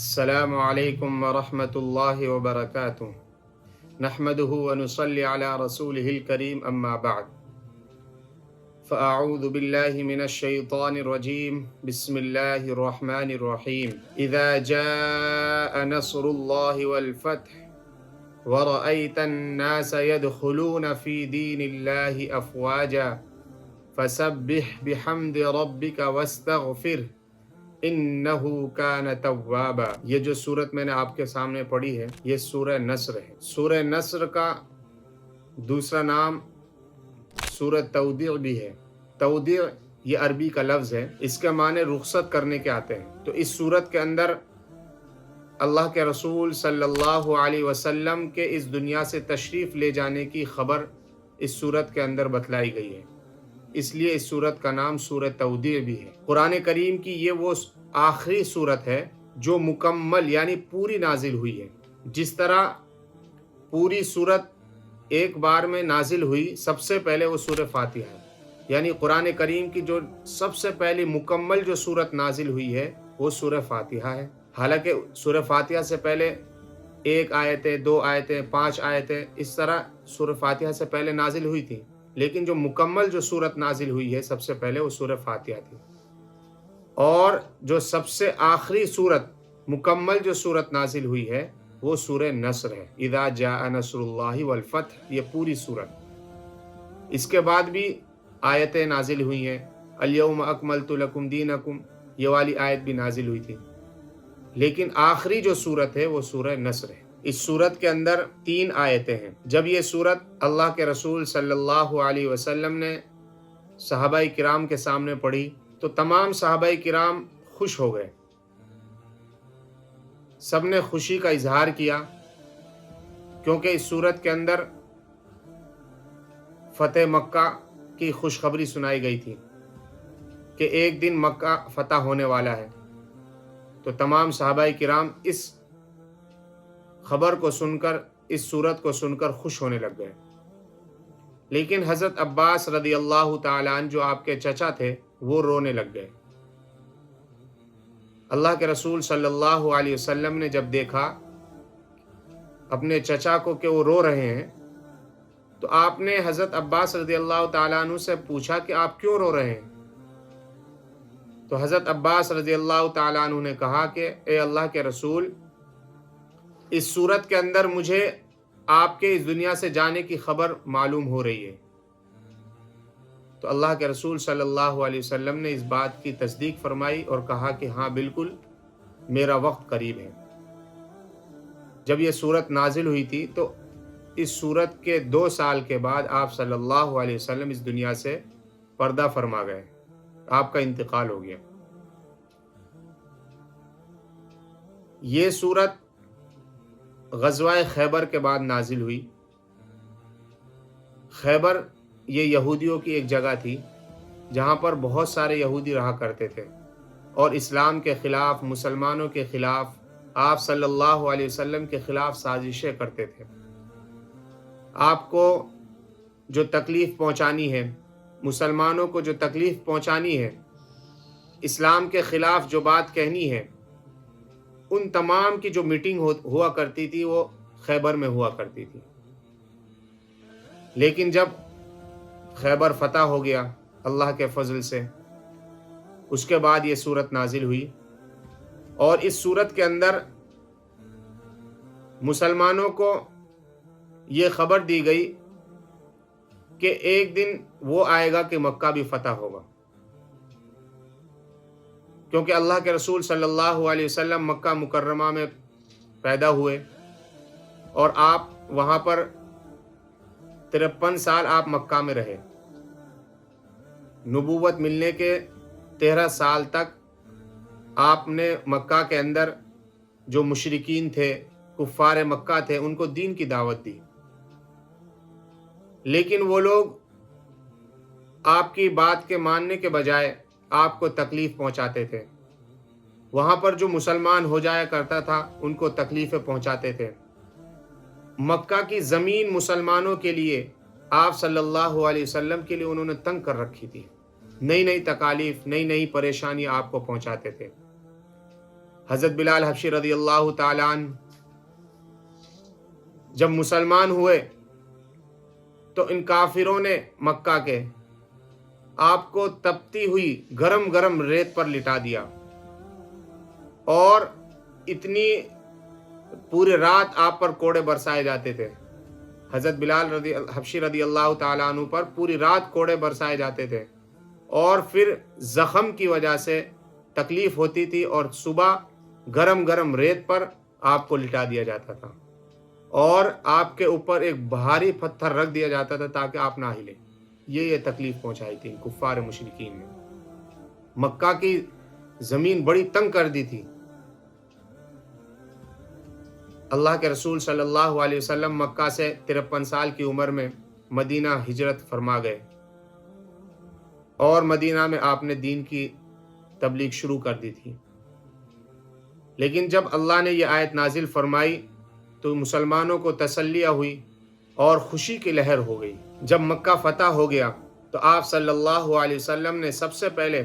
السلام علیکم ورحمۃ اللہ وبرکاتہ نحمدہ ونصلی علی رسولہ الکریم اما بعد فاعوذ باللہ من الشیطان الرجیم بسم اللہ الرحمن الرحیم اذا جاء نصر اللہ والفتح ورأیت الناس يدخلون في دین اللہ افواجا فسبح بحمد ربک واستغفر انہ کان توابا۔ یہ جو سورت میں نے آپ کے سامنے پڑھی ہے یہ سورہ نصر ہے۔ سورہ نصر کا دوسرا نام سورہ تودیع بھی ہے۔ تودیع یہ عربی کا لفظ ہے، اس کے معنی رخصت کرنے کے آتے ہیں۔ تو اس سورت کے اندر اللہ کے رسول صلی اللہ علیہ وسلم کے اس دنیا سے تشریف لے جانے کی خبر اس سورت کے اندر بتلائی گئی ہے، اس لیے اس سورت کا نام سورہ تودیع بھی ہے۔ قرآن کریم کی یہ وہ آخری سورت ہے جو مکمل یعنی پوری نازل ہوئی ہے۔ جس طرح پوری سورت ایک بار میں نازل ہوئی، سب سے پہلے وہ سورہ فاتحہ ہے، یعنی قرآن کریم کی جو سب سے پہلی مکمل جو سورت نازل ہوئی ہے وہ سورہ فاتحہ ہے۔ حالانکہ سورہ فاتحہ سے پہلے 1 آیتیں، 2 آیتیں، 5 آیتیں اس طرح سورہ فاتحہ سے پہلے نازل ہوئی تھی، لیکن جو مکمل جو سورت نازل ہوئی ہے سب سے پہلے وہ سورہ فاتحہ تھی۔ اور جو سب سے آخری سورت مکمل جو سورت نازل ہوئی ہے وہ سورہ نصر ہے، اذا جاء نصر اللہ والفتح، یہ پوری سورت۔ اس کے بعد بھی آیتیں نازل ہوئی ہیں، الیوم اکملت لکم دینکم، یہ والی آیت بھی نازل ہوئی تھی، لیکن آخری جو سورت ہے وہ سورہ نصر ہے۔ اس سورت کے اندر 3 آیتیں ہیں۔ جب یہ سورت اللہ کے رسول صلی اللہ علیہ وسلم نے صحابہ کرام کے سامنے پڑھی تو تمام صحابہ کرام خوش ہو گئے، سب نے خوشی کا اظہار کیا، کیونکہ اس سورت کے اندر فتح مکہ کی خوشخبری سنائی گئی تھی کہ ایک دن مکہ فتح ہونے والا ہے۔ تو تمام صحابہ کرام اس خبر کو سن کر، اس سورت کو سن کر خوش ہونے لگ گئے، لیکن حضرت عباس رضی اللہ تعالیٰ عنہ جو آپ کے چچا تھے وہ رونے لگ گئے۔ اللہ کے رسول صلی اللہ علیہ وسلم نے جب دیکھا اپنے چچا کو کہ وہ رو رہے ہیں تو آپ نے حضرت عباس رضی اللہ تعالیٰ عنہ سے پوچھا کہ آپ کیوں رو رہے ہیں؟ تو حضرت عباس رضی اللہ تعالیٰ عنہ نے کہا کہ اے اللہ کے رسول، اس سورت کے اندر مجھے آپ کے اس دنیا سے جانے کی خبر معلوم ہو رہی ہے۔ تو اللہ کے رسول صلی اللہ علیہ وسلم نے اس بات کی تصدیق فرمائی اور کہا کہ ہاں بالکل میرا وقت قریب ہے۔ جب یہ سورت نازل ہوئی تھی تو اس سورت کے 2 سال کے بعد آپ صلی اللہ علیہ وسلم اس دنیا سے پردہ فرما گئے، آپ کا انتقال ہو گیا۔ یہ سورت غزوہ خیبر کے بعد نازل ہوئی۔ خیبر یہ یہودیوں کی ایک جگہ تھی جہاں پر بہت سارے یہودی رہا کرتے تھے اور اسلام کے خلاف، مسلمانوں کے خلاف، آپ صلی اللہ علیہ وسلم کے خلاف سازشیں کرتے تھے۔ آپ کو جو تکلیف پہنچانی ہے، مسلمانوں کو جو تکلیف پہنچانی ہے، اسلام کے خلاف جو بات کہنی ہے، ان تمام کی جو میٹنگ ہوا کرتی تھی وہ خیبر میں ہوا کرتی تھی۔ لیکن جب خیبر فتح ہو گیا اللہ کے فضل سے، اس کے بعد یہ سورت نازل ہوئی، اور اس سورت کے اندر مسلمانوں کو یہ خبر دی گئی کہ ایک دن وہ آئے گا کہ مکہ بھی فتح ہوگا، کیونکہ اللہ کے رسول صلی اللہ علیہ وسلم مکہ مکرمہ میں پیدا ہوئے اور آپ وہاں پر 53 سال آپ مکہ میں رہے۔ نبوت ملنے کے 13 سال تک آپ نے مکہ کے اندر جو مشرکین تھے، کفار مکہ تھے، ان کو دین کی دعوت دی، لیکن وہ لوگ آپ کی بات کے ماننے کے بجائے آپ کو تکلیف پہنچاتے تھے۔ وہاں پر جو مسلمان ہو جایا کرتا تھا ان کو تکلیفیں پہنچاتے تھے۔ مکہ کی زمین مسلمانوں کے لیے، آپ صلی اللہ علیہ وسلم کے لیے انہوں نے تنگ کر رکھی تھی، نئی نئی تکالیف، نئی نئی پریشانی آپ کو پہنچاتے تھے۔ حضرت بلال حبشی رضی اللہ تعالیٰ عنہ جب مسلمان ہوئے تو ان کافروں نے مکہ کے آپ کو تپتی ہوئی گرم گرم ریت پر لٹا دیا اور اتنی پوری رات آپ پر کوڑے برسائے جاتے تھے. حضرت بلال حبشی رضی اللہ تعالیٰ عنہ پر پوری رات کوڑے برسائے جاتے تھے اور پھر زخم کی وجہ سے تکلیف ہوتی تھی اور صبح گرم گرم ریت پر آپ کو لٹا دیا جاتا تھا اور آپ کے اوپر ایک بھاری پتھر رکھ دیا جاتا تھا تاکہ آپ نہ ہلیں. یہ تکلیف پہنچائی تھی کفار مشرکین نے. مکہ کی زمین بڑی تنگ کر دی تھی. اللہ کے رسول صلی اللہ علیہ وسلم مکہ سے 53 سال کی عمر میں مدینہ ہجرت فرما گئے اور مدینہ میں آپ نے دین کی تبلیغ شروع کر دی تھی. لیکن جب اللہ نے یہ آیت نازل فرمائی تو مسلمانوں کو تسلیہ ہوئی اور خوشی کی لہر ہو گئی. جب مکہ فتح ہو گیا تو آپ صلی اللہ علیہ وسلم نے سب سے پہلے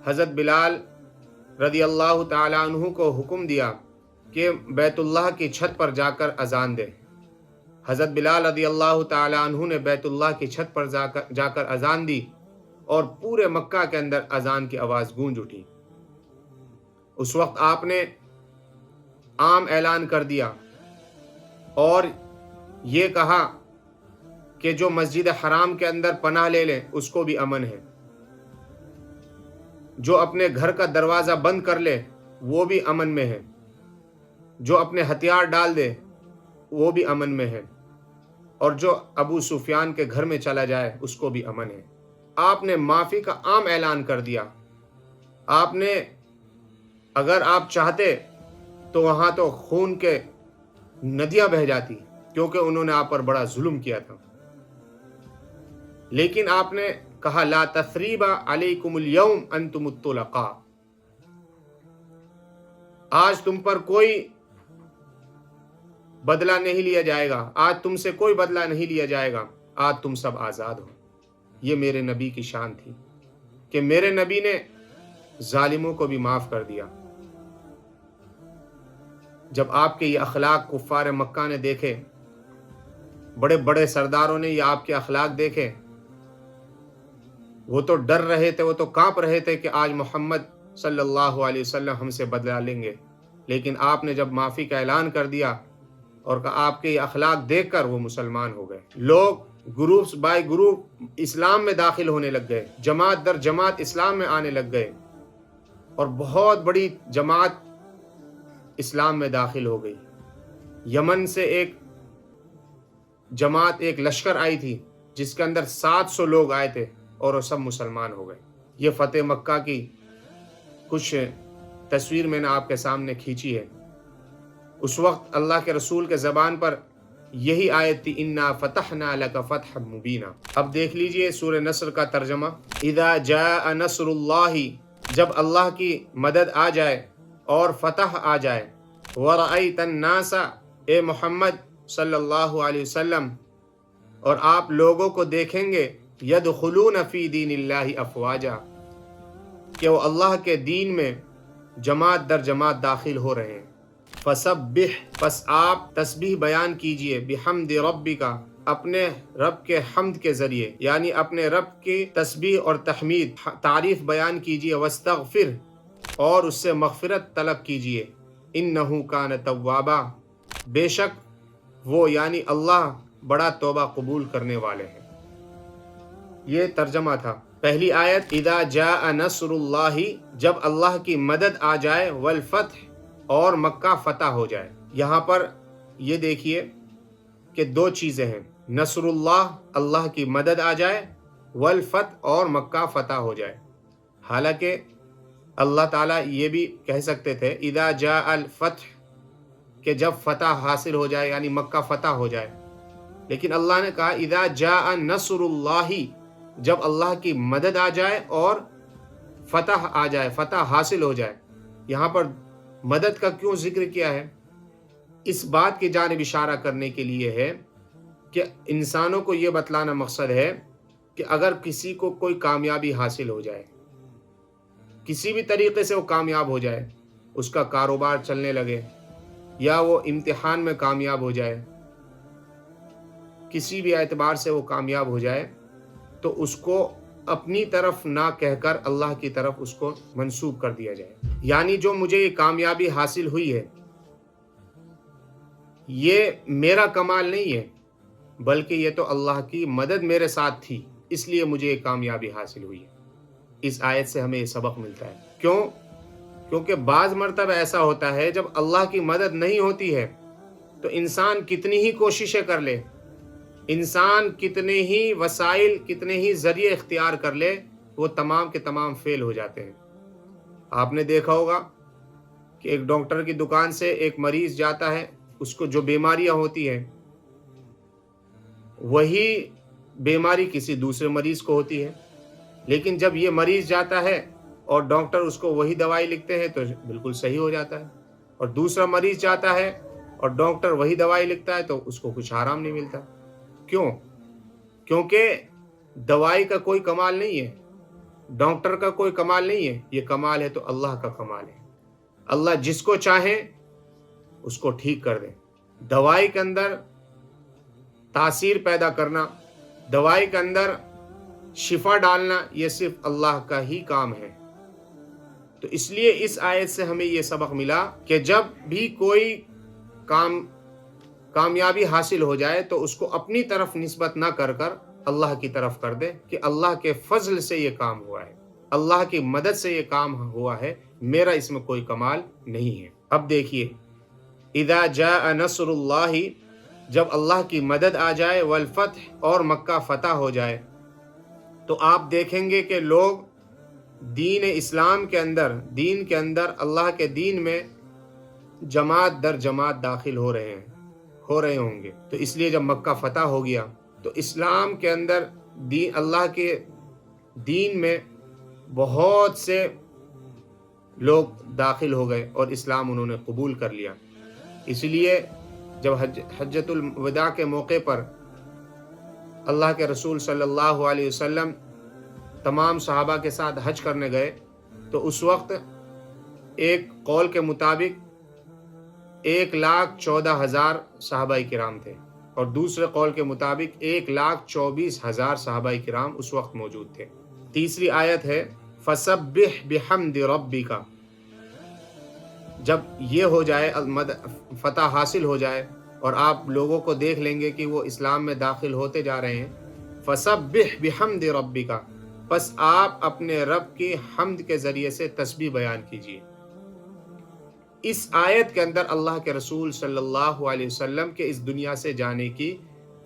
حضرت بلال رضی اللہ تعالیٰ عنہ کو حکم دیا کہ بیت اللہ کی چھت پر جا کر اذان دے. حضرت بلال رضی اللہ تعالیٰ عنہ نے بیت اللہ کی چھت پر جا کر اذان دی اور پورے مکہ کے اندر اذان کی آواز گونج اٹھی. اس وقت آپ نے عام اعلان کر دیا اور یہ کہا کہ جو مسجد حرام کے اندر پناہ لے لے اس کو بھی امن ہے، جو اپنے گھر کا دروازہ بند کر لے وہ بھی امن میں ہے، جو اپنے ہتھیار ڈال دے وہ بھی امن میں ہے، اور جو ابو سفیان کے گھر میں چلا جائے اس کو بھی امن ہے. آپ نے معافی کا عام اعلان کر دیا. آپ نے اگر آپ چاہتے تو وہاں تو خون کے ندیاں بہہ جاتی کیونکہ انہوں نے آپ پر بڑا ظلم کیا تھا. لیکن آپ نے کہا لا تثریب علیکم اليوم انتم الطلقاء، آج تم پر کوئی بدلہ نہیں لیا جائے گا، آج تم سے کوئی بدلہ نہیں لیا جائے گا، آج تم سب آزاد ہو. یہ میرے نبی کی شان تھی کہ میرے نبی نے ظالموں کو بھی معاف کر دیا. جب آپ کے یہ اخلاق کفار مکہ نے دیکھے، بڑے بڑے سرداروں نے یہ آپ کے اخلاق دیکھے، وہ تو ڈر رہے تھے، وہ تو کانپ رہے تھے کہ آج محمد صلی اللہ علیہ وسلم ہم سے بدلہ لیں گے. لیکن آپ نے جب معافی کا اعلان کر دیا اور آپ کے یہ اخلاق دیکھ کر وہ مسلمان ہو گئے. لوگ گروپس بائی گروپ اسلام میں داخل ہونے لگ گئے، جماعت در جماعت اسلام میں آنے لگ گئے اور بہت بڑی جماعت اسلام میں داخل ہو گئی. یمن سے ایک جماعت، ایک لشکر آئی تھی جس کے اندر 700 لوگ آئے تھے اور وہ سب مسلمان ہو گئے. یہ فتح مکہ کی کچھ تصویر میں نے آپ کے سامنے کھینچی ہے. اس وقت اللہ کے رسول کے زبان پر یہی آیت تھی انا فتحنا لک فتحا مبینا. اب دیکھ لیجئے سورہ نصر کا ترجمہ. اذا جاء نصر اللہ، جب اللہ کی مدد آ جائے اور فتح آ جائے. ورأیت الناس، اے محمد صلی اللہ علیہ وسلم، اور آپ لوگوں کو دیکھیں گے یدخلون فی دین اللہ افواجا، کہ وہ اللہ کے دین میں جماعت در جماعت داخل ہو رہے ہیں. فسبح، پس آپ تسبیح بیان کیجئے، بحمد ربک، اپنے رب کے حمد کے ذریعے، یعنی اپنے رب کی تسبیح اور تحمید تعریف بیان کیجئے. واستغفر، اور اس سے مغفرت طلب کیجئے. انہ کان توابا، بے شک وہ یعنی اللہ بڑا توبہ قبول کرنے والے ہیں. یہ ترجمہ تھا. پہلی آیت اذا جاء نصر اللہ، جب اللہ کی مدد آ جائے، والفتح، اور مکہ فتح ہو جائے. یہاں پر یہ دیکھیے کہ دو چیزیں ہیں، نصر اللہ، اللہ کی مدد آ جائے، والفتح، اور مکہ فتح ہو جائے. حالانکہ اللہ تعالیٰ یہ بھی کہہ سکتے تھے اذا جاء الفتح، کہ جب فتح حاصل ہو جائے یعنی مکہ فتح ہو جائے. لیکن اللہ نے کہا اذا جاء نصر اللہ، جب اللہ کی مدد آ جائے اور فتح آ جائے، فتح حاصل ہو جائے. یہاں پر مدد کا کیوں ذکر کیا ہے؟ اس بات کی جانب اشارہ کرنے کے لیے ہے کہ انسانوں کو یہ بتلانا مقصد ہے کہ اگر کسی کو کوئی کامیابی حاصل ہو جائے، کسی بھی طریقے سے وہ کامیاب ہو جائے، اس کا کاروبار چلنے لگے یا وہ امتحان میں کامیاب ہو جائے، کسی بھی اعتبار سے وہ کامیاب ہو جائے، تو اس کو اپنی طرف نہ کہہ کر اللہ کی طرف اس کو منسوب کر دیا جائے. یعنی جو مجھے یہ کامیابی حاصل ہوئی ہے یہ میرا کمال نہیں ہے، بلکہ یہ تو اللہ کی مدد میرے ساتھ تھی، اس لیے مجھے یہ کامیابی حاصل ہوئی ہے. اس آیت سے ہمیں یہ سبق ملتا ہے. کیونکہ بعض مرتبہ ایسا ہوتا ہے جب اللہ کی مدد نہیں ہوتی ہے تو انسان کتنی ہی کوششیں کر لے، انسان کتنے ہی وسائل، کتنے ہی ذریعے اختیار کر لے، وہ تمام کے تمام فیل ہو جاتے ہیں. آپ نے دیکھا ہوگا کہ ایک ڈاکٹر کی دکان سے ایک مریض جاتا ہے، اس کو جو بیماریاں ہوتی ہیں وہی بیماری کسی دوسرے مریض کو ہوتی ہے، لیکن جب یہ مریض جاتا ہے اور ڈاکٹر اس کو وہی دوائی لکھتے ہیں تو بالکل صحیح ہو جاتا ہے، اور دوسرا مریض جاتا ہے اور ڈاکٹر وہی دوائی لکھتا ہے تو اس کو کچھ آرام نہیں ملتا. کیوں؟ کیونکہ دوائی کا کوئی کمال نہیں ہے، ڈاکٹر کا کوئی کمال نہیں ہے، یہ کمال ہے تو اللہ کا کمال ہے. اللہ جس کو چاہے اس کو ٹھیک کر دے. دوائی کے اندر تاثیر پیدا کرنا، دوائی کے اندر شفا ڈالنا، یہ صرف اللہ کا ہی کام ہے. تو اس لیے اس آیت سے ہمیں یہ سبق ملا کہ جب بھی کوئی کامیابی حاصل ہو جائے تو اس کو اپنی طرف نسبت نہ کر کر اللہ کی طرف کر دے کہ اللہ کے فضل سے یہ کام ہوا ہے، اللہ کی مدد سے یہ کام ہوا ہے، میرا اس میں کوئی کمال نہیں ہے. اب دیکھیے، اذا جاء نصر اللہ، جب اللہ کی مدد آ جائے، والفتح، اور مکہ فتح ہو جائے، تو آپ دیکھیں گے کہ لوگ دین اسلام کے اندر، دین کے اندر، اللہ کے دین میں جماعت در جماعت داخل ہو رہے ہوں گے. تو اس لیے جب مکہ فتح ہو گیا تو اسلام کے اندر، اللہ کے دین میں بہت سے لوگ داخل ہو گئے اور اسلام انہوں نے قبول کر لیا. اس لیے جب حجۃ الوداع کے موقع پر اللہ کے رسول صلی اللہ علیہ وسلم تمام صحابہ کے ساتھ حج کرنے گئے تو اس وقت ایک قول کے مطابق 1,14,000 صحابہ کرام تھے، اور دوسرے قول کے مطابق 1,24,000 صحابہ کرام اس وقت موجود تھے. تیسری آیت ہے فَسَبِّحْ بِحَمْدِ رَبِّكَ. جب یہ ہو جائے، فتح حاصل ہو جائے اور آپ لوگوں کو دیکھ لیں گے کہ وہ اسلام میں داخل ہوتے جا رہے ہیں، فَسَبِّحْ بِحَمْدِ رَبِّكَ، پس آپ اپنے رب کی حمد کے ذریعے سے تسبیح بیان کیجیے. اس آیت کے اندر اللہ کے رسول صلی اللہ علیہ وسلم کے اس دنیا سے جانے کی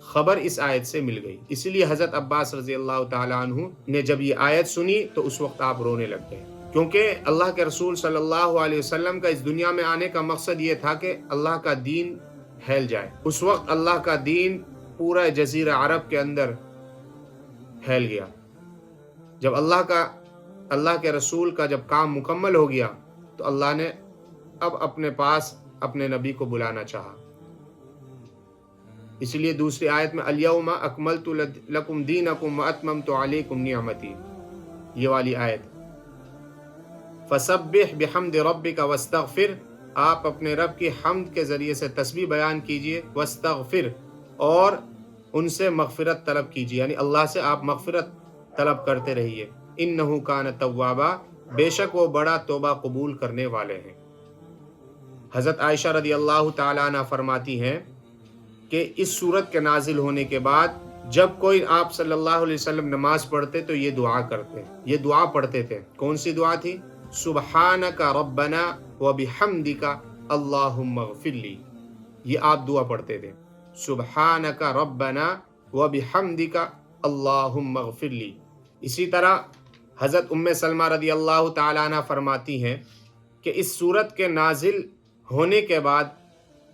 خبر اس آیت سے مل گئی. اس لیے حضرت عباس رضی اللہ تعالیٰ عنہ نے جب یہ آیت سنی تو اس وقت آپ رونے لگ گئے، کیونکہ اللہ کے رسول صلی اللہ علیہ وسلم کا اس دنیا میں آنے کا مقصد یہ تھا کہ اللہ کا دین پھیل جائے. اس وقت اللہ کا دین پورا جزیرہ عرب کے اندر پھیل گیا. جب اللہ کے رسول کا جب کام مکمل ہو گیا تو اللہ نے اب اپنے پاس اپنے نبی کو بلانا چاہا. اس لیے دوسری آیت میں الیوم اکملت لکم دینکم واتممت علیکم نعمتی، یہ والی آیت. فسبح بحمد ربک واستغفر، آپ اپنے رب کی حمد کے ذریعے سے تسبیح بیان کیجئے، واستغفر، اور ان سے مغفرت طلب کیجئے، یعنی اللہ سے آپ مغفرت طلب کرتے رہیے. انہ کان توابا، بے شک وہ بڑا توبہ قبول کرنے والے ہیں. حضرت عائشہ رضی اللہ تعالیٰ عنہ فرماتی ہیں کہ اس سورت کے نازل ہونے کے بعد جب کوئی آپ صلی اللہ علیہ وسلم نماز پڑھتے تو یہ دعا کرتے، یہ دعا پڑھتے تھے. کون سی دعا تھی؟ سبحانک ربنا وبحمدک اللہم اغفر لی. یہ آپ دعا پڑھتے تھے، سبحانک ربنا وبحمدک اللہم اغفر لی. اسی طرح حضرت سلمہ رضی اللہ تعالیٰ عنہ فرماتی ہیں کہ اس سورت کے نازل ہونے کے بعد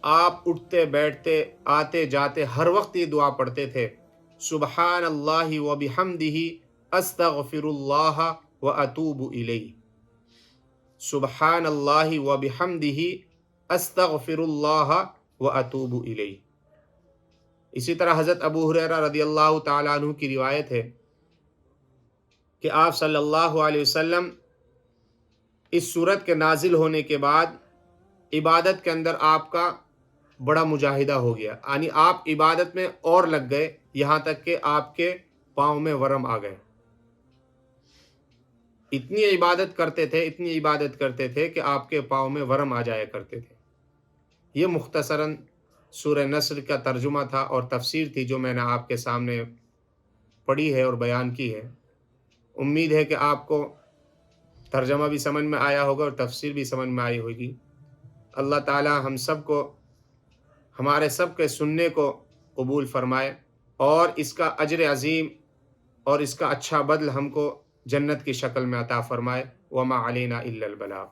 آپ اٹھتے بیٹھتے آتے جاتے ہر وقت یہ دعا پڑھتے تھے، سبحان اللہ وبحمدہ استغفر اللہ واتوب الیہ. سبحان اللہ وبحمدہ استغفر اللہ واتوب الیہ. اسی طرح حضرت ابو ہریرہ رضی اللہ تعالیٰ عنہ کی روایت ہے کہ آپ صلی اللہ علیہ وسلم اس صورت کے نازل ہونے کے بعد عبادت کے اندر آپ کا بڑا مجاہدہ ہو گیا، یعنی آپ عبادت میں اور لگ گئے، یہاں تک کہ آپ کے پاؤں میں ورم آ گئے۔ اتنی عبادت کرتے تھے کہ آپ کے پاؤں میں ورم آ جایا کرتے تھے۔ یہ مختصراً سورہ نصر کا ترجمہ تھا اور تفسیر تھی جو میں نے آپ کے سامنے پڑھی ہے اور بیان کی ہے۔ امید ہے کہ آپ کو ترجمہ بھی سمجھ میں آیا ہوگا اور تفسیر بھی سمجھ میں آئی ہوگی۔ اللہ تعالی ہم سب کو، ہمارے سب کے سننے کو قبول فرمائے اور اس کا اجر عظیم اور اس کا اچھا بدل ہم کو جنت کی شکل میں عطا فرمائے۔ وما علینا الا البلاغ۔